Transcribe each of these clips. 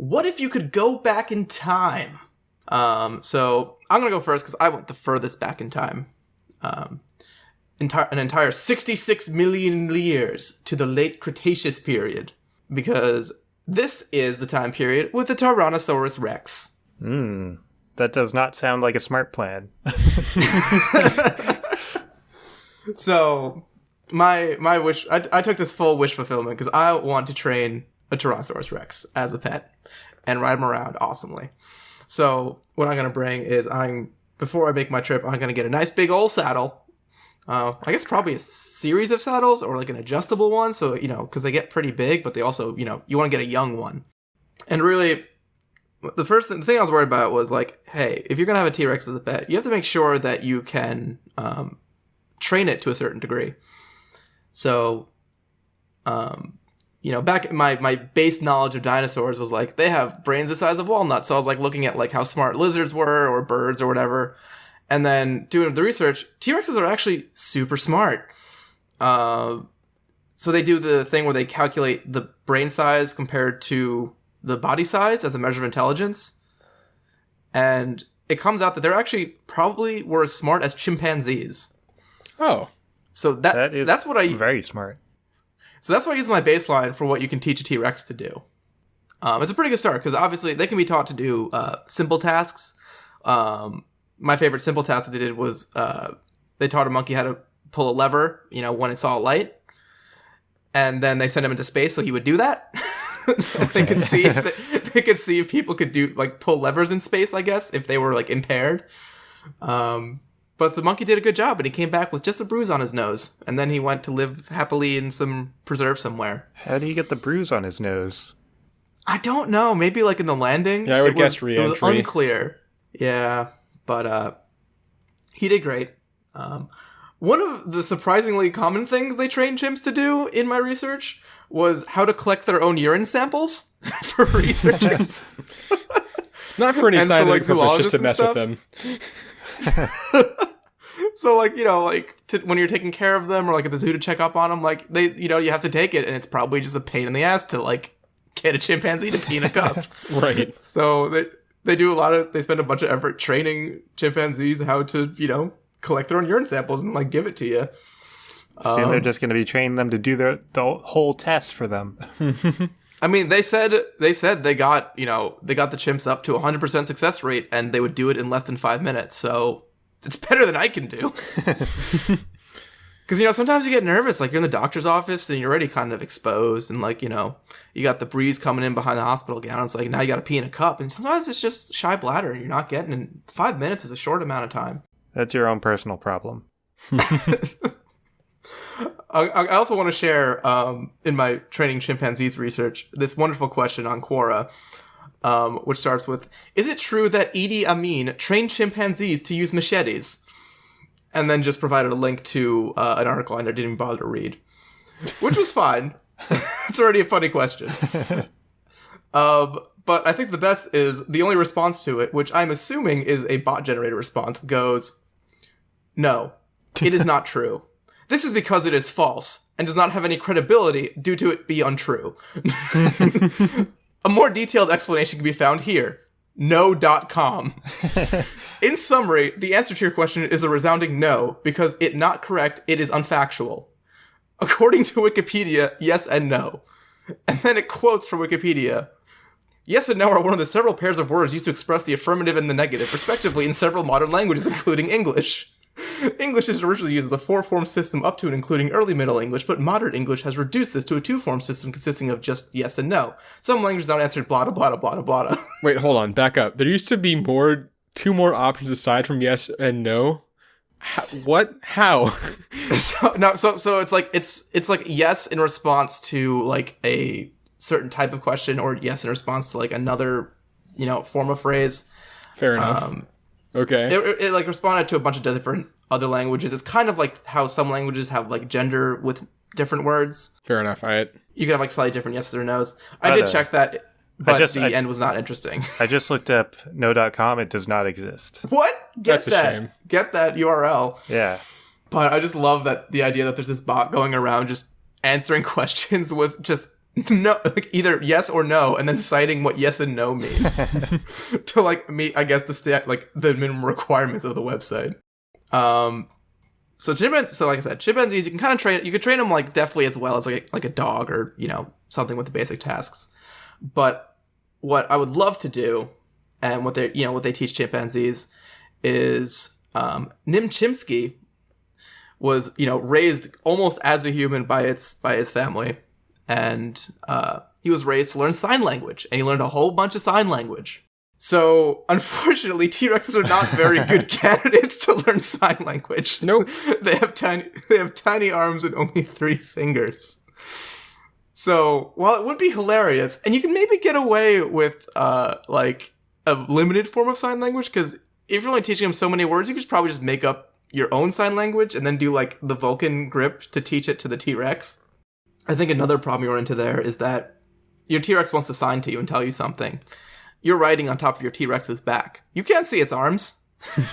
what if you could go back in time? So I'm going to go first because I went the furthest back in time. An entire 66 million years to the late Cretaceous period. Because this is the time period with the Tyrannosaurus Rex. That does not sound like a smart plan. So, my wish... I took this full wish fulfillment because I want to train a Tyrannosaurus Rex as a pet and ride him around awesomely. So, what I'm going to bring is before I make my trip, I'm going to get a nice big old saddle. I guess probably a series of saddles or like an adjustable one. So, because they get pretty big, but they also, you want to get a young one. And really, the thing I was worried about was like, hey, if you're going to have a T-Rex as a pet, you have to make sure that you can train it to a certain degree. So, back my base knowledge of dinosaurs was like, they have brains the size of walnuts. So I was like looking at like how smart lizards were or birds or whatever. And then doing the research, T-Rexes are actually super smart. So they do the thing where they calculate the brain size compared to the body size as a measure of intelligence. And it comes out that they're actually probably were as smart as chimpanzees. Oh. So that's what very smart. So that's what I use my baseline for what you can teach a T-Rex to do. It's a pretty good start because obviously they can be taught to do simple tasks. My favorite simple task that they did was they taught a monkey how to pull a lever, when it saw a light. And then they sent him into space so he would do that. They could see if people could do like pull levers in space, I guess, if they were like impaired. But the monkey did a good job, and he came back with just a bruise on his nose. And then he went to live happily in some preserve somewhere. How did he get the bruise on his nose? I don't know. Maybe like in the landing. Yeah, I would guess re-entry. It was unclear. Yeah. But he did great. One of the surprisingly common things they trained chimps to do in my research was how to collect their own urine samples for researchers. Not for any scientific purpose, just to mess with them. So, when you're taking care of them or, like, at the zoo to check up on them, like, you have to take it, and it's probably just a pain in the ass to, like, get a chimpanzee to pee in a cup. Right. So, they do they spend a bunch of effort training chimpanzees how to, collect their own urine samples and, like, give it to you. Soon they're just going to be training them to do the whole test for them. I mean, they said they got the chimps up to 100% success rate and they would do it in less than 5 minutes. So it's better than I can do. Because, sometimes you get nervous, like you're in the doctor's office and you're already kind of exposed and like, you got the breeze coming in behind the hospital gown. It's like, now you got to pee in a cup. And sometimes it's just shy bladder and you're not getting in 5 minutes is a short amount of time. That's your own personal problem. I also want to share, in my training chimpanzees research, this wonderful question on Quora, which starts with, is it true that Idi Amin trained chimpanzees to use machetes? And then just provided a link to an article I didn't even bother to read, which was fine. It's already a funny question. But I think the best is the only response to it, which I'm assuming is a bot-generated response, goes, no, it is not true. This is because it is false and does not have any credibility due to it be untrue. A more detailed explanation can be found here. No.com. In summary, the answer to your question is a resounding no, because it not correct, it is unfactual. According to Wikipedia, yes and no. And then it quotes from Wikipedia. Yes and no are one of the several pairs of words used to express the affirmative and the negative, respectively, in several modern languages, including English. English is originally used as a four-form system up to and including early Middle English, but modern English has reduced this to a two-form system consisting of just yes and no. Some languages now answered blah, blah, blah, blah, blah, blah. Wait, hold on, back up. There used to be two more options aside from yes and no? What? How? So it's like it's like yes in response to like a certain type of question, or yes in response to like another, form of phrase. Fair enough. Okay. It like responded to a bunch of different other languages. It's kind of like how some languages have like gender with different words. Fair enough. You could have like slightly different yeses or nos. I did check that, but the end was not interesting. I just looked up no.com. It does not exist. What? That's a shame. Get that URL. Yeah. But I just love that the idea that there's this bot going around just answering questions with just no, like either yes or no, and then citing what yes and no mean to like meet, I guess, the minimum requirements of the website. So like I said, chimpanzees, you can kind of train. You could train them like definitely as well as like a dog or something with the basic tasks. But what I would love to do, and what they teach chimpanzees is Nim Chimpsky was raised almost as a human by its family, and he was raised to learn sign language, and he learned a whole bunch of sign language. So, unfortunately, T-Rexes are not very good candidates to learn sign language. Nope. They have tiny arms and only 3 fingers. So, while it would be hilarious, and you can maybe get away with like a limited form of sign language, because if you're only teaching them so many words, you could probably just make up your own sign language and then do like the Vulcan grip to teach it to the T-Rex. I think another problem you run into there is that your T-Rex wants to sign to you and tell you something. You're riding on top of your T-Rex's back. You can't see its arms.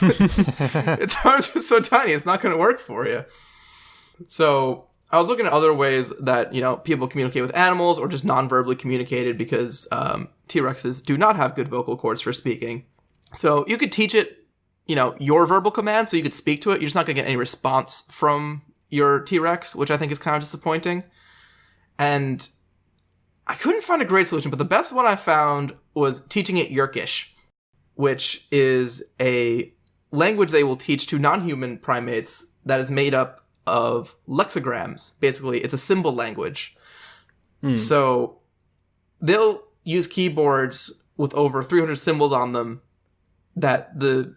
Its arms are so tiny, it's not going to work for you. So I was looking at other ways that, people communicate with animals or just non-verbally communicated, because T-Rexes do not have good vocal cords for speaking. So you could teach it, your verbal command, so you could speak to it. You're just not going to get any response from your T-Rex, which I think is kind of disappointing. And I couldn't find a great solution, but the best one I found was teaching it Yerkish, which is a language they will teach to non-human primates that is made up of lexicograms. Basically, it's a symbol language. So they'll use keyboards with over 300 symbols on them that the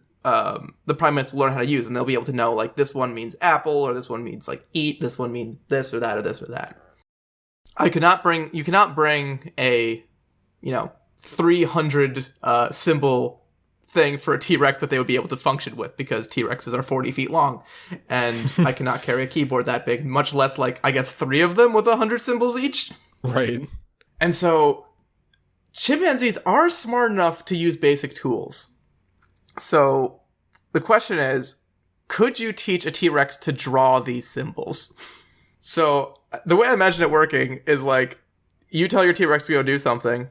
primates will learn how to use, and they'll be able to know, like, this one means apple, or this one means, like, eat, this one means this or that or this or that. You cannot bring a, 300 symbol thing for a T-Rex that they would be able to function with, because T-Rexes are 40 feet long, and I cannot carry a keyboard that big, much less, like, I guess 3 of them with 100 symbols each. Right. And so chimpanzees are smart enough to use basic tools. So the question is, could you teach a T-Rex to draw these symbols? So the way I imagine it working is like, you tell your T-Rex to go do something,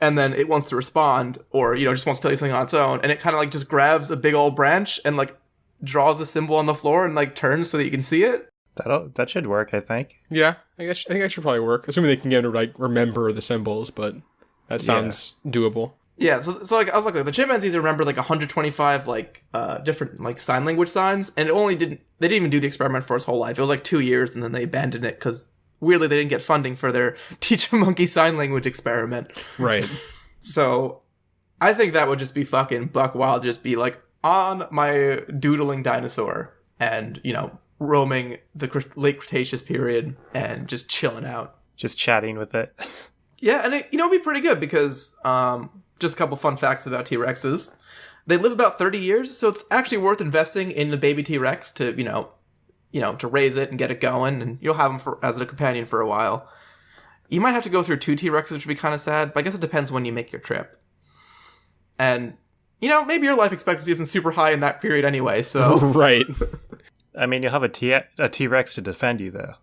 and then it wants to respond, or, just wants to tell you something on its own, and it kind of like just grabs a big old branch and like draws a symbol on the floor and like turns so that you can see it. That should work, I think. Yeah, I think that should probably work. Assuming they can get to like remember the symbols, but that sounds doable. Yeah, so like I was like the chimpanzees remember like 125 like different like sign language signs, and they didn't even do the experiment for its whole life. It was like 2 years, and then they abandoned it because weirdly they didn't get funding for their teach a monkey sign language experiment. Right. So I think that would just be fucking buck wild, just be like on my doodling dinosaur and roaming the late Cretaceous period and just chilling out, just chatting with it. Yeah, and it'd be pretty good because just a couple fun facts about T-Rexes. They live about 30 years, so it's actually worth investing in the baby T-Rex to, to raise it and get it going, and you'll have them as a companion for a while. You might have to go through 2 T-Rexes, which would be kind of sad, but I guess it depends when you make your trip. And, maybe your life expectancy isn't super high in that period anyway, so... Right. I mean, you'll have a T-Rex to defend you, though.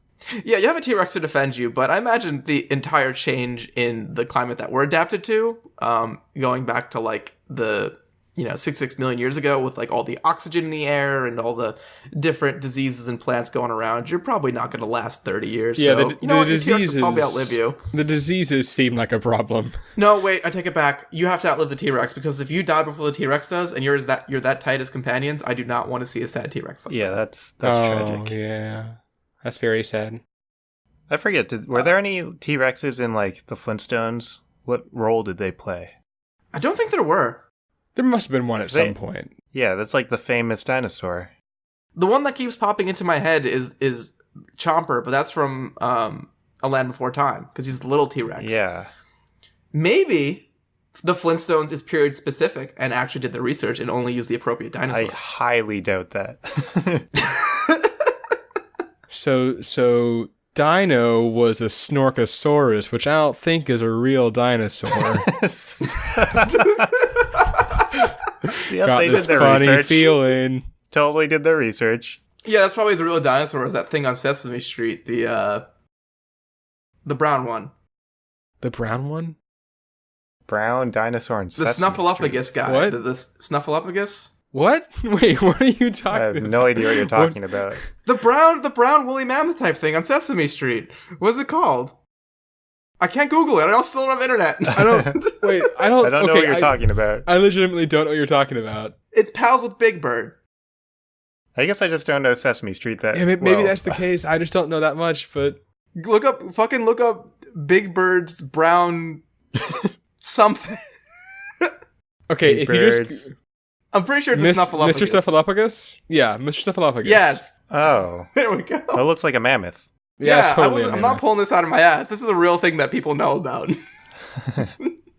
Yeah, you have a T-Rex to defend you, but I imagine the entire change in the climate that we're adapted to, going back to, like, the, 66 million years ago with, like, all the oxygen in the air and all the different diseases and plants going around, you're probably not going to last 30 years. Yeah, so, the diseases probably outlive you. The diseases seem like a problem. No, wait, I take it back. You have to outlive the T-Rex, because if you die before the T-Rex does, and you're that tight as companions, I do not want to see a sad T-Rex like that. That's tragic. Yeah. That's very sad. I forget, were there any T-Rexes in, like, the Flintstones? What role did they play? I don't think there were. There must have been one at some point. Yeah, that's like the famous dinosaur. The one that keeps popping into my head is Chomper, but that's from A Land Before Time, because he's the little T-Rex. Yeah. Maybe the Flintstones is period specific and actually did the research and only used the appropriate dinosaurs. I highly doubt that. So Dino was a Snorkosaurus, which I don't think is a real dinosaur. Yep, Got they this did their funny research. feeling. Totally did their research. Yeah, that's probably as real a dinosaur as that thing on Sesame Street, the brown one. The brown one? Brown dinosaur and The Sesame Snuffleupagus Street. guy. What? The Snuffleupagus? What? Wait, what are you I talking have about? no idea what you're talking about. The brown woolly mammoth type thing on Sesame Street. What's it called? I can't Google it. Still don't have internet. I don't. Wait, I don't. I don't know okay, what you're talking about. I legitimately don't know what you're talking about. It's pals with Big Bird. I guess I just don't know Sesame Street that Yeah, maybe well. that's the case. I just don't know that much. But Look up Big Bird's brown something. okay, Big if you just Birds. I'm pretty sure it's a Snuffleupagus. Mr. Snuffleupagus, yeah, Mr. Snuffleupagus. Yes. Oh, There we go. that looks like a mammoth. yeah, totally. I'm not pulling this out of my ass. This is a real thing that people know about.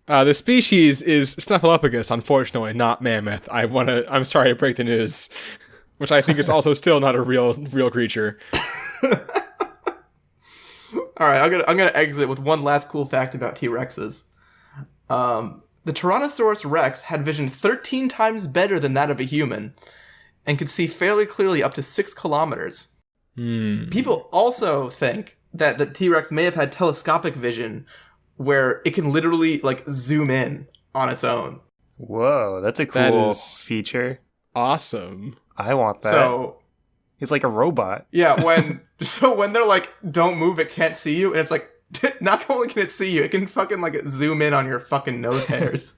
The species is Snuffleupagus, unfortunately, not mammoth. I'm sorry to break the news, which I think is also still not a real creature. All right, I'm gonna exit with one last cool fact about T-Rexes. The Tyrannosaurus Rex had vision 13 times better than that of a human, and could see fairly clearly up to 6 kilometers. People also think that the T-Rex may have had telescopic vision, where it can literally like zoom in on its own. Whoa, that's a That cool is- feature. Awesome. I want that. So He's like a robot. yeah, when they're like, "Don't move, it can't see you," and it's like, not only can it see you, it can fucking like zoom in on your fucking nose hairs.